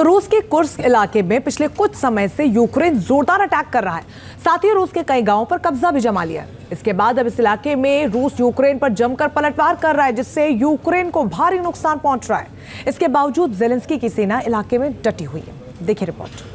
तो रूस के कुर्स्क इलाके में पिछले कुछ समय से यूक्रेन जोरदार अटैक कर रहा है। साथ ही रूस के कई गांवों पर कब्जा भी जमा लिया है। इसके बाद अब इस इलाके में रूस यूक्रेन पर जमकर पलटवार कर रहा है, जिससे यूक्रेन को भारी नुकसान पहुंच रहा है। इसके बावजूद ज़ेलेंस्की की सेना इलाके में डटी हुई है। देखिए रिपोर्ट।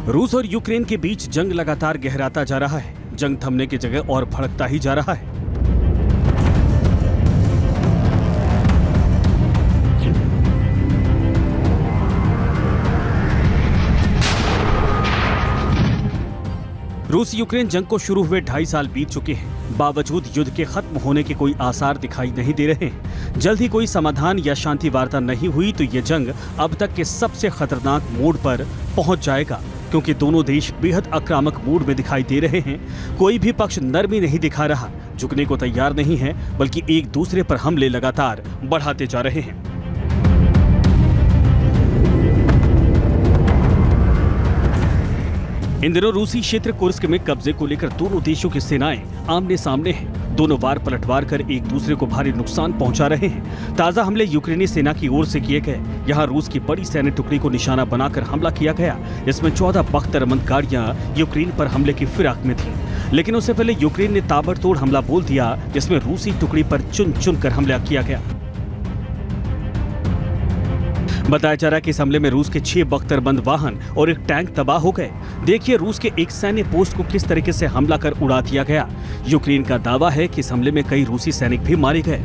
रूस और यूक्रेन के बीच जंग लगातार गहराता जा रहा है। जंग थमने की जगह और भड़कता ही जा रहा है। रूस यूक्रेन जंग को शुरू हुए 2.5 साल बीत चुके हैं। बावजूद युद्ध के खत्म होने के कोई आसार दिखाई नहीं दे रहे हैं। जल्द ही कोई समाधान या शांति वार्ता नहीं हुई तो ये जंग अब तक के सबसे खतरनाक मोड़ पर पहुंच जाएगा, क्योंकि दोनों देश बेहद आक्रामक मूड में दिखाई दे रहे हैं। कोई भी पक्ष नरमी नहीं दिखा रहा, झुकने को तैयार नहीं है, बल्कि एक दूसरे पर हमले लगातार बढ़ाते जा रहे हैं। इन दिनों रूसी क्षेत्र कुर्स्क में कब्जे को लेकर दोनों देशों की सेनाएं आमने सामने हैं। दोनों बार पलटवार कर एक दूसरे को भारी नुकसान पहुंचा रहे हैं। ताजा हमले यूक्रेनी सेना की ओर से किए गए। यहां रूस की बड़ी सैन्य टुकड़ी को निशाना बनाकर हमला किया गया। इसमें 14 बख्तरबंद गाड़ियां यूक्रेन पर हमले की फिराक में थी, लेकिन उससे पहले यूक्रेन ने ताबड़तोड़ हमला बोल दिया, जिसमें रूसी टुकड़ी पर चुन चुन कर हमला किया गया। बताया जा रहा है कि इस हमले में रूस के 6 बख्तरबंद वाहन और एक टैंक तबाह हो गए। देखिए रूस के एक सैन्य पोस्ट को किस तरीके से हमला कर उड़ा दिया गया। यूक्रेन का दावा है कि इस हमले में कई रूसी सैनिक भी मारे गए।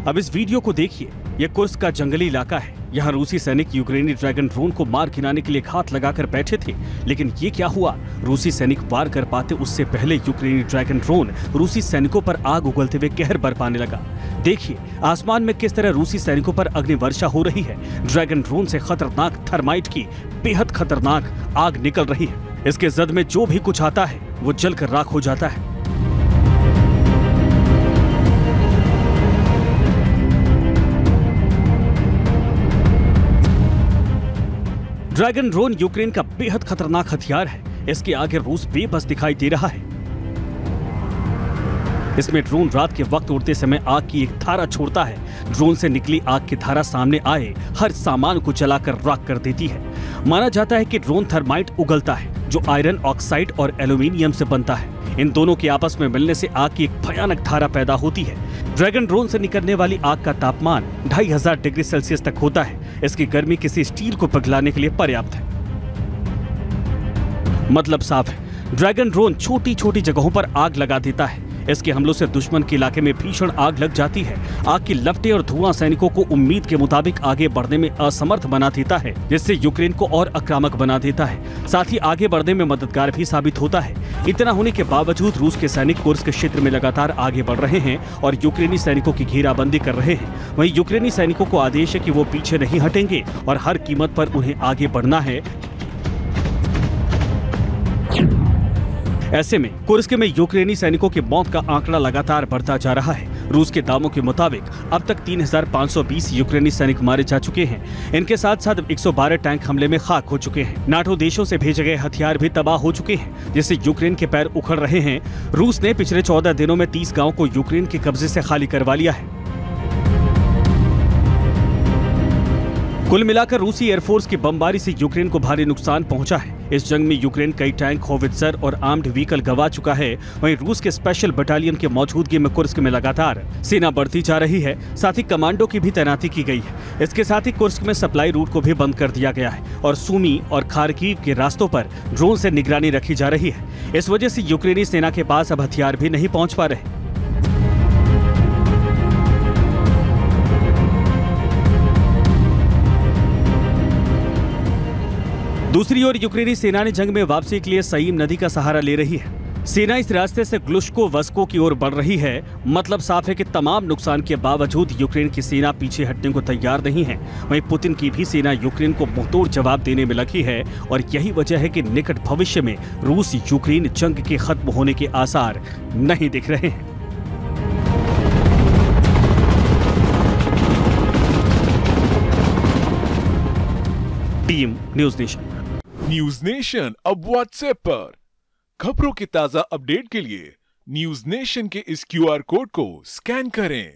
अब इस वीडियो को देखिए। यह कुर्स्क का जंगली इलाका है। यहाँ रूसी सैनिक यूक्रेनी ड्रैगन ड्रोन को मार गिराने के लिए घात लगाकर बैठे थे, लेकिन ये क्या हुआ? रूसी सैनिक वार कर पाते उससे पहले यूक्रेनी ड्रैगन ड्रोन रूसी सैनिकों पर आग उगलते हुए कहर बरपाने लगा। देखिए आसमान में किस तरह रूसी सैनिकों पर अग्निवर्षा हो रही है। ड्रैगन ड्रोन से खतरनाक थर्माइट की बेहद खतरनाक आग निकल रही है। इसके जद में जो भी कुछ आता है वो जलकर राख हो जाता है। ड्रैगन ड्रोन यूक्रेन का बेहद खतरनाक हथियार है। इसके आगे रूस बेबस दिखाई दे रहा है। इसमें ड्रोन रात के वक्त उड़ते समय आग की एक धारा छोड़ता है। ड्रोन से निकली आग की धारा सामने आए हर सामान को जलाकर राख कर देती है। माना जाता है कि ड्रोन थर्माइट उगलता है, जो आयरन ऑक्साइड और एल्यूमिनियम से बनता है। इन दोनों के आपस में मिलने से आग की एक भयानक धारा पैदा होती है। ड्रैगन ड्रोन से निकलने वाली आग का तापमान 2500 डिग्री सेल्सियस तक होता है। इसकी गर्मी किसी स्टील को पिघलाने के लिए पर्याप्त है। मतलब साफ है, ड्रैगन ड्रोन छोटी छोटी जगहों पर आग लगा देता है। इसके हमलों से दुश्मन के इलाके में भीषण आग लग जाती है। आग की लपटें और धुआं सैनिकों को उम्मीद के मुताबिक आगे बढ़ने में असमर्थ बना देता है, जिससे यूक्रेन को और आक्रामक बना देता है। साथ ही आगे बढ़ने में मददगार भी साबित होता है। इतना होने के बावजूद रूस के सैनिक कुर्स्क क्षेत्र में लगातार आगे बढ़ रहे हैं और यूक्रेनी सैनिकों की घेराबंदी कर रहे हैं। वहीं यूक्रेनी सैनिकों को आदेश है कि वो पीछे नहीं हटेंगे और हर कीमत पर उन्हें आगे बढ़ना है। ऐसे में कुर्स्क में यूक्रेनी सैनिकों की मौत का आंकड़ा लगातार बढ़ता जा रहा है। रूस के दावों के मुताबिक अब तक 3520 यूक्रेनी सैनिक मारे जा चुके हैं। इनके साथ साथ 112 टैंक हमले में खाक हो चुके हैं। नाटो देशों से भेजे गए हथियार भी तबाह हो चुके हैं, जिससे यूक्रेन के पैर उखड़ रहे हैं। रूस ने पिछले 14 दिनों में 30 गाँव को यूक्रेन के कब्जे से खाली करवा लिया है। कुल मिलाकर रूसी एयरफोर्स की बमबारी से यूक्रेन को भारी नुकसान पहुंचा है। इस जंग में यूक्रेन कई टैंक, होवित्जर और आर्म्ड व्हीकल गंवा चुका है। वहीं रूस के स्पेशल बटालियन की मौजूदगी में कुर्स्क में लगातार सेना बढ़ती जा रही है। साथ ही कमांडो की भी तैनाती की गई है। इसके साथ ही कुर्स्क में सप्लाई रूट को भी बंद कर दिया गया है और सूमी और खार्किव के रास्तों पर ड्रोन से निगरानी रखी जा रही है। इस वजह से यूक्रेनी सेना के पास अब हथियार भी नहीं पहुंच पा रहे। दूसरी ओर यूक्रेनी सेना ने जंग में वापसी के लिए सईम नदी का सहारा ले रही है। सेना इस रास्ते से ग्लुश्को-वस्को की ओर बढ़ रही है। मतलब साफ है कि तमाम नुकसान के बावजूद यूक्रेन की सेना पीछे हटने को तैयार नहीं है। वहीं पुतिन की भी सेना यूक्रेन को मुंहतोड़ जवाब देने में लगी है और यही वजह है कि निकट भविष्य में रूस यूक्रेन जंग के खत्म होने के आसार नहीं दिख रहे हैं। Team news nation. News nation अब व्हाट्सएप पर खबरों के ताजा अपडेट के लिए न्यूज नेशन के इस QR कोड को स्कैन करें।